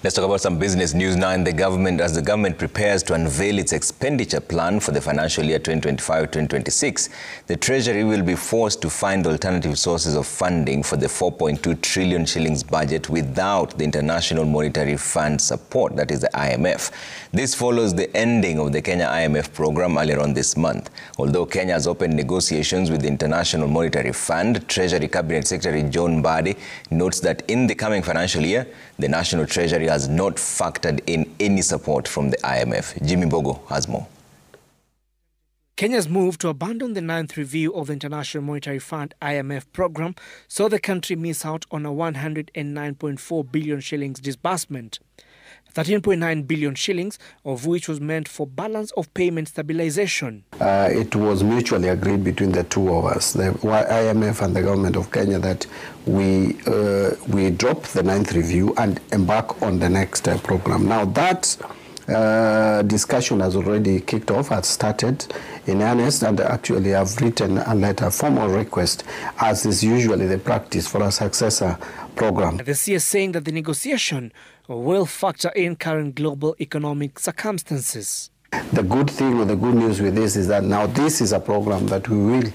Let's talk about some business news now. As the government prepares to unveil its expenditure plan for the financial year 2025-2026, the Treasury will be forced to find alternative sources of funding for the 4.2 trillion shillings budget without the International Monetary Fund support, that is the IMF. This follows the ending of the Kenya IMF program earlier on this month. Although Kenya has opened negotiations with the International Monetary Fund, Treasury Cabinet Secretary John Mbadi notes that in the coming financial year, the National Treasury has not factored in any support from the IMF. Jimmy Mbogo has more. Kenya's move to abandon the 9th review of the International Monetary Fund IMF program saw the country miss out on a 109.4 billion shillings disbursement. 13.9 billion shillings of which was meant for balance of payment stabilization. It was mutually agreed between the two of us, the IMF and the government of Kenya, that we drop the 9th review and embark on the next program. Now that discussion has already kicked off, has started in earnest, and actually I've written a letter, formal request, as is usually the practice for a successor program. The CS saying that the negotiation will factor in current global economic circumstances. The good thing or the good news with this is that now this is a program that we will,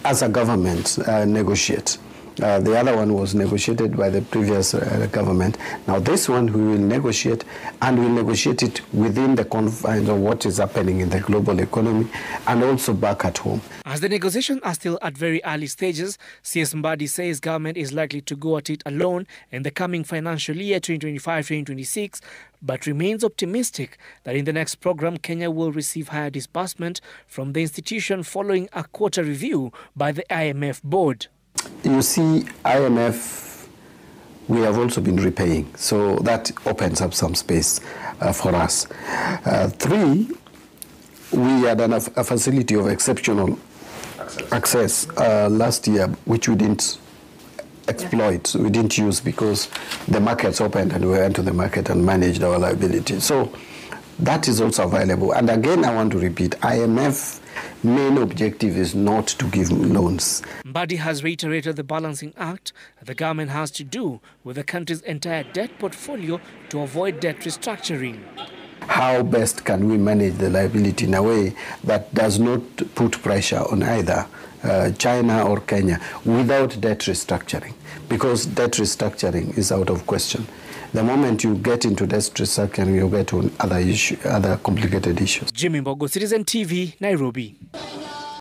as a government, negotiate. The other one was negotiated by the previous government. Now this one we will negotiate, and we'll negotiate it within the confines of what is happening in the global economy and also back at home. As the negotiations are still at very early stages, CS Mbadi says government is likely to go at it alone in the coming financial year 2025-2026, but remains optimistic that in the next program Kenya will receive higher disbursement from the institution following a quarter review by the IMF board. You see, IMF, we have also been repaying, so that opens up some space for us. 3, we had a facility of exceptional access last year, which we didn't exploit, we didn't use because the markets opened and we went to the market and managed our liability. So that is also available. And again, I want to repeat, IMF main objective is not to give loans. Mbadi has reiterated the balancing act the government has to do with the country's entire debt portfolio to avoid debt restructuring. How best can we manage the liability in a way that does not put pressure on either China or Kenya without debt restructuring? Because debt restructuring is out of question. The moment you get into debt restructuring, you get on other complicated issues. Jimmy Mbogo, Citizen TV, Nairobi.